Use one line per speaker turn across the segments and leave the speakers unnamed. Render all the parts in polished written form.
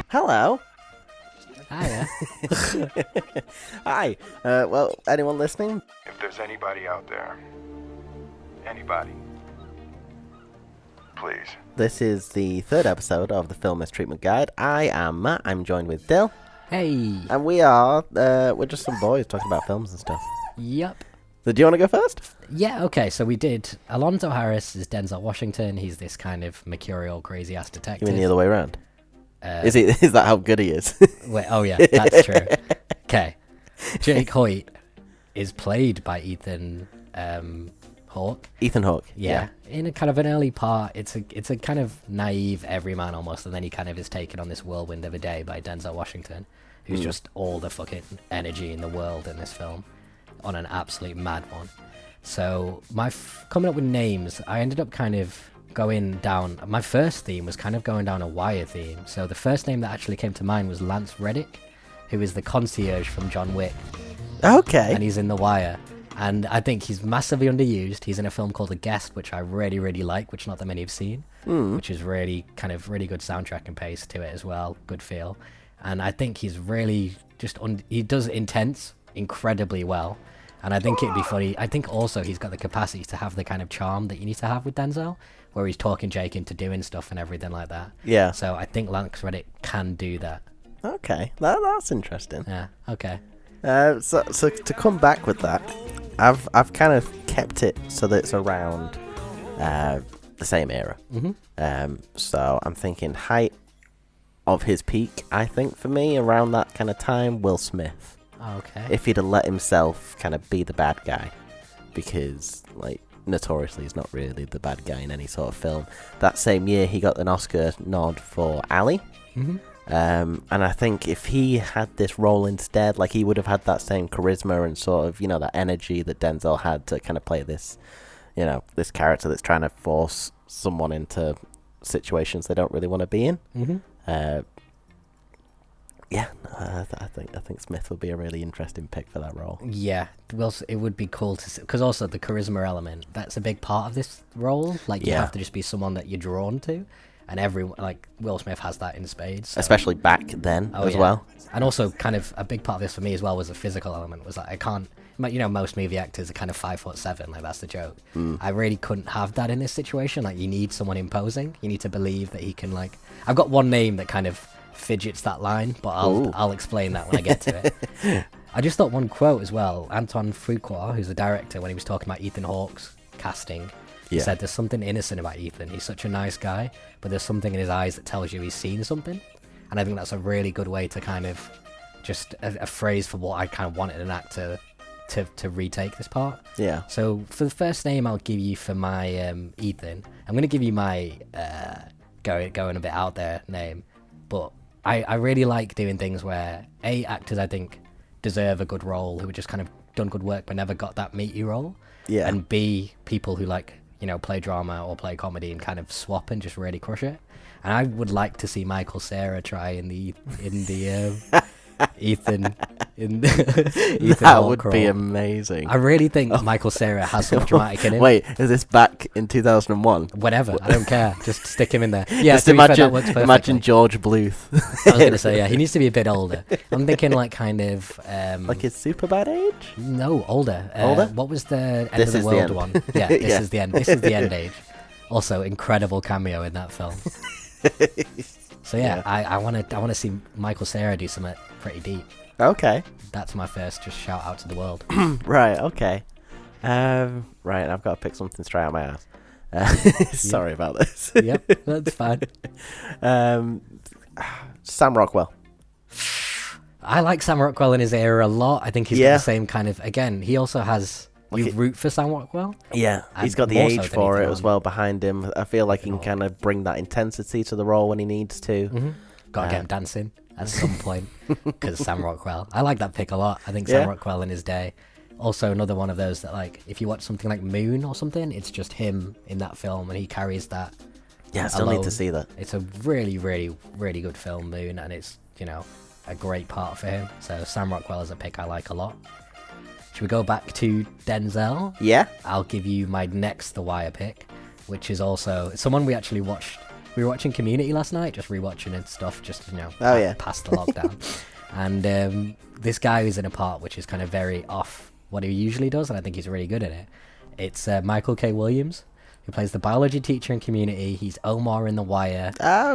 Hello.
Hiya.
Hi. Well, anyone listening?
If there's anybody out there, anybody, please.
This is the third episode of the Film MisTreatment Guide. I am Matt. I'm joined with Dill.
Hey.
And we're just some boys talking about films and stuff.
Yep.
So do you want to go first?
Yeah, okay, so we did. Alonzo Harris is Denzel Washington. He's this kind of mercurial, crazy-ass detective.
You mean the other way around? Is that how good he is?
Wait, oh yeah, that's true. Okay. Jake Hoyt is played by Ethan Hawke.
Ethan Hawke.
Yeah. In a kind of an early part, it's a kind of naive everyman almost, and then he kind of is taken on this whirlwind of a day by Denzel Washington, who's just all the fucking energy in the world in this film, on an absolute mad one. So coming up with names, I ended up kind of going down. My first theme was kind of going down a Wire theme. So the first name that actually came to mind was Lance Reddick, who is the concierge from John Wick.
Okay.
And he's in The Wire. And I think he's massively underused. He's in a film called The Guest, which I really, really like, which not that many have seen, which is really really good soundtrack and pace to it as well. Good feel. And I think he's really he does intense incredibly well. And I think it'd be funny. I think also he's got the capacity to have the kind of charm that you need to have with Denzel, where he's talking Jake into doing stuff and everything like that.
Yeah.
So I think Lance Reddick can do that.
Okay. That's interesting.
Yeah. Okay.
So to come back with that, I've kind of kept it so that it's around the same era. So I'm thinking height of his peak. I think for me around that kind of time, Will Smith.
Okay.
If he'd have let himself kind of be the bad guy, because like notoriously he's not really the bad guy in any sort of film. That same year he got an Oscar nod for Ali. And I think if he had this role instead, like he would have had that same charisma and sort of, that energy that Denzel had to kind of play this, this character that's trying to force someone into situations they don't really want to be in. I think Smith would be a really interesting pick for that role.
Yeah, well, it would be cool to see, because also the charisma element, that's a big part of this role. Like, you have to just be someone that you're drawn to, and everyone, like, Will Smith has that in spades. So.
Especially back then as well.
And also, kind of, a big part of this for me as well was the physical element, was like, I can't, most movie actors are kind of 5'7", like, that's the joke. I really couldn't have that in this situation. Like, you need someone imposing. You need to believe that he can, like, I've got one name that kind of fidgets that line, but I'll explain that when I get to it. I just thought one quote as well. Antoine Fuqua, who's the director, when he was talking about Ethan Hawke's casting, he said there's something innocent about Ethan. He's such a nice guy, but there's something in his eyes that tells you he's seen something. And I think that's a really good way to kind of just a phrase for what I kind of wanted an actor to retake this part. Yeah. So for the first name I'll give you for my Ethan, I'm going to give you my going a bit out there name, but I really like doing things where actors I think deserve a good role, who have just kind of done good work but never got that meaty role. Yeah. And B, people who like, play drama or play comedy and kind of swap and just really crush it. And I would like to see Michael Cera try in the Ethan
that would be amazing.
I really think Michael Cera has some dramatic in him.
Wait, is this back in 2001?
Whatever, I don't care. Just stick him in there. Yeah,
just imagine George Bluth.
I was gonna say, yeah, he needs to be a bit older. I'm thinking like kind of
like his Superbad age?
No, older.
Older?
What was the end of the world one? Yeah, this is the end. This is the end age. Also, incredible cameo in that film. So yeah. I want to see Michael Cera do something pretty deep.
Okay.
That's my first just shout out to the world.
Right, okay. Right, I've got to pick something straight out my ass. Sorry about this.
Yep, that's fine.
Sam Rockwell.
I like Sam Rockwell in his era a lot. I think he's got the same kind of, again, he also has, you root for Sam Rockwell.
Yeah, he's got the age for it as well behind him. I feel like he can kind of bring that intensity to the role when he needs to.
Gotta get him dancing at some point, because Sam Rockwell. I like that pick a lot. I think Sam Rockwell in his day. Also another one of those that, like, if you watch something like Moon or something, it's just him in that film and he carries that.
Yeah, I still need to see that.
It's a really, really, really good film, Moon, and it's, a great part for him. So Sam Rockwell is a pick I like a lot. Should we go back to Denzel?
Yeah.
I'll give you my next The Wire pick, which is also someone we actually watched We were watching Community last night, just rewatching and stuff, just past the lockdown. And this guy who's in a part which is kind of very off what he usually does, and I think he's really good at it. It's Michael K. Williams, who plays the biology teacher in Community. He's Omar in The Wire.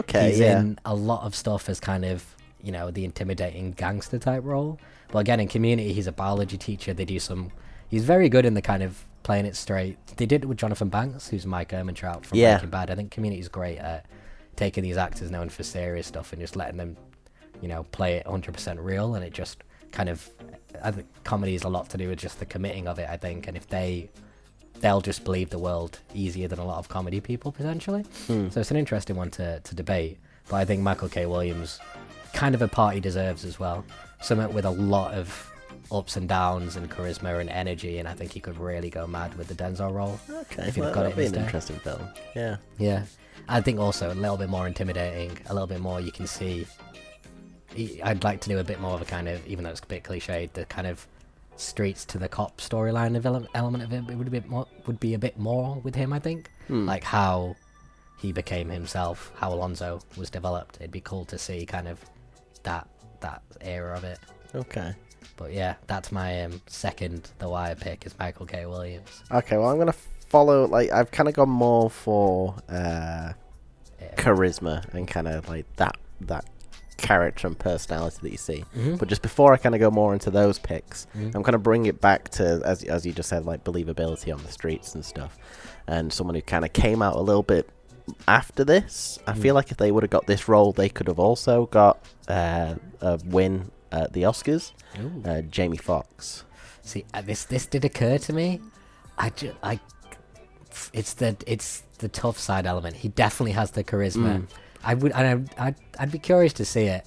He's in a lot of stuff as kind of, the intimidating gangster type role. But again, in Community, he's a biology teacher. He's very good in the kind of playing it straight. They did it with Jonathan Banks, who's Mike Ehrmantraut from Breaking Bad. I think Community's great at taking these actors known for serious stuff and just letting them, play it 100% real. And it just kind of, I think comedy is a lot to do with just the committing of it, I think. And if they'll just believe the world easier than a lot of comedy people, potentially. So it's an interesting one to debate. But I think Michael K. Williams, kind of a part he deserves as well. Something with a lot of ups and downs and charisma and energy, and I think he could really go mad with the Denzel role.
Okay,
if he'd got it
be an
instead.
interesting film. Yeah.
Yeah. I think also a little bit more intimidating, a little bit more you can see. I'd like to do a bit more of a kind of, even though it's a bit cliched, the kind of streets to the cop storyline element of it. It would be a bit more with him, I think. Like how he became himself, how Alonzo was developed. It'd be cool to see kind of that era of it.
Okay.
But yeah, that's my second The Wire pick is Michael K. Williams.
Okay, well I'm gonna follow. I've kind of gone more for charisma and kind of like that character and personality that you see. But just before I kind of go more into those picks, I'm kind of bring it back to as you just said, like believability on the streets and stuff, and someone who kind of came out a little bit after this. I feel like if they would have got this role, they could have also got a win at the Oscars. Jamie Foxx.
See, this did occur to me. It's the tough side element. He definitely has the charisma. I'd be curious to see it.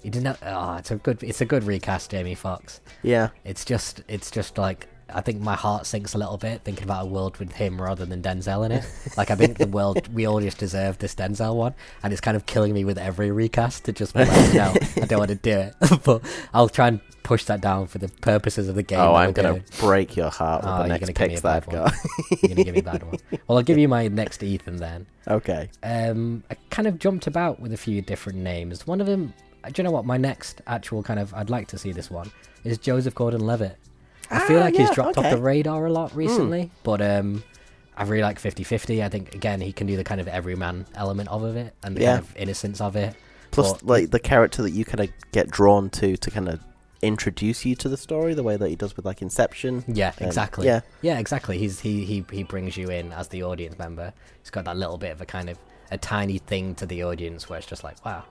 He didn't. It's a good recast, Jamie Foxx.
Yeah.
It's just like, I think my heart sinks a little bit thinking about a world with him rather than Denzel in it. Like, I think the world, we all just deserve this Denzel one, and it's kind of killing me with every recast to just be like, no, I don't want to do it. But I'll try and push that down for the purposes of the game.
Oh, I'm going to break your heart with the next picks that I've got.
You're going to give me a bad one. Well, I'll give you my next Ethan then.
Okay.
I kind of jumped about with a few different names. One of them, do you know what, my next actual kind of, I'd like to see this one, is Joseph Gordon-Levitt. I feel like he's dropped off the radar a lot recently, but I really like 50-50. I think, again, he can do the kind of everyman element of it and the kind of innocence of it.
Plus, like, the character that you kind of get drawn to kind of introduce you to the story, the way that he does with, like, Inception.
Yeah, exactly.
Yeah,
exactly. He brings you in as the audience member. He's got that little bit of a kind of a tiny thing to the audience where it's just like, wow,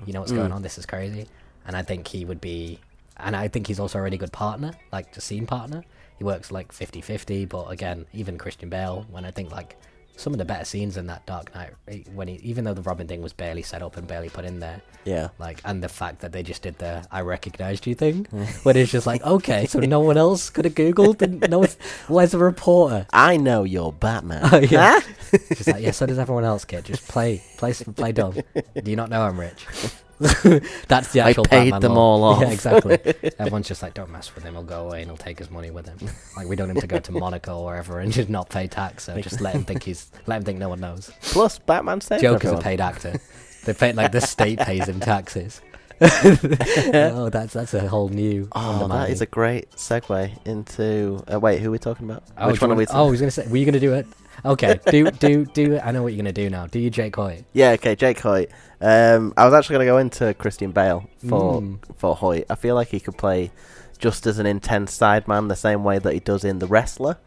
you know what's going on? This is crazy. And I think he would be... And I think he's also a really good partner, like a scene partner. He works like 50-50, but again, even Christian Bale, when I think like some of the better scenes in that Dark Knight, even though the Robin thing was barely set up and barely put in there.
Yeah.
Like, and the fact that they just did the I recognized you thing, where it's just like, okay, so no one else could have Googled, and where's the reporter?
I know you're Batman.
Oh, yeah. Just like, yeah, so does everyone else, kid. Just play dumb. Do you not know I'm rich? That's the actual
I paid
Batman
them
law.
all off.
Yeah, exactly. Everyone's just like, don't mess with him, he'll go away and he'll take his money with him. Like, we don't want him to go to Monaco or wherever and just not pay tax, so just let him think no one knows.
Plus, Batman saves
Joker's
everyone.
a paid actor. They pay, like, the state pays him taxes. Oh, that's a whole new.
Oh, that is a great segue into. Wait, who are we talking about?
Oh,
Which one are we?
I was gonna say, were you gonna do it? Okay, do it. I know what you're gonna do now. Do you Jake Hoyt?
Yeah, okay, Jake Hoyt. I was actually gonna go into Christian Bale for Hoyt. I feel like he could play just as an intense sideman, the same way that he does in The Wrestler.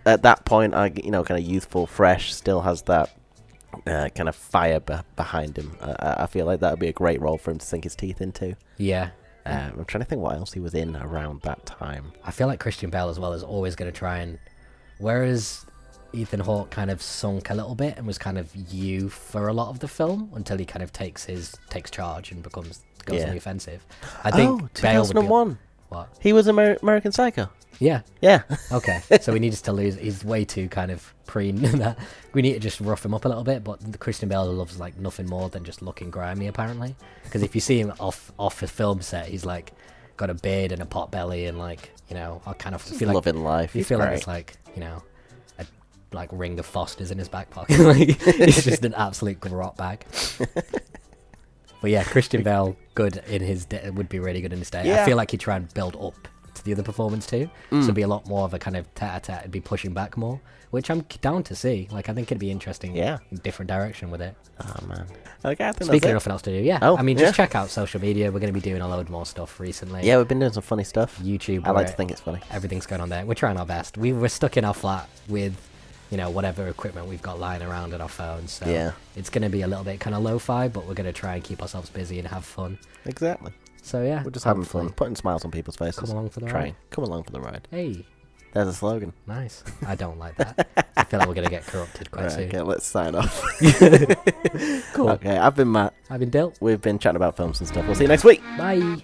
At that point, kind of youthful, fresh, still has that kind of fire behind him. I feel like that would be a great role for him to sink his teeth into.
Yeah.
I'm trying to think what else he was in around that time.
I feel like Christian Bale as well is always going to try and... Whereas Ethan Hawke kind of sunk a little bit and was kind of you for a lot of the film until he kind of takes charge and goes on the offensive. I think
2001.
What?
He was American Psycho.
Yeah.
Yeah.
Okay. So we need to lose. He's way too kind of preen that. We need to just rough him up a little bit. But Christian Bale loves like nothing more than just looking grimy, apparently. Because if you see him off a film set, he's like got a beard and a pot belly and like, I kind of feel like
loving life.
You feel like it's like, like ring of Fosters in his back pocket. Like, he's just an absolute grot bag. But yeah, Christian Bale, good in his would be really good in his day.
Yeah.
I feel like he'd try and build up to the other performance too. So it'd be a lot more of a kind of tete-a-tete. It'd be pushing back more, which I'm down to see. Like, I think it'd be interesting.
Yeah.
In different direction with it.
Oh man. Okay, I think
Speaking
that's
of nothing else to do, yeah.
Oh,
I mean, just check out social media. We're going to be doing a load more stuff recently.
Yeah, we've been doing some funny stuff.
YouTube.
I like to think it's funny.
Everything's going on there. We're trying our best. We're stuck in our flat with, you know, whatever equipment we've got lying around on our phones. So
Yeah.
it's going to be a little bit kind of lo-fi, but we're going to try and keep ourselves busy and have fun.
Exactly.
So yeah,
We're just having
hopefully.
fun, putting smiles on people's faces.
Come along for the
Trying.
ride.
Come along for the ride.
Hey,
There's a slogan.
nice. I don't like that. I feel like we're going to get corrupted quite
Right,
soon.
okay, let's sign off.
Cool.
Okay, I've been Matt.
I've been Dilt.
We've been chatting about films and stuff. We'll see you next week.
Bye.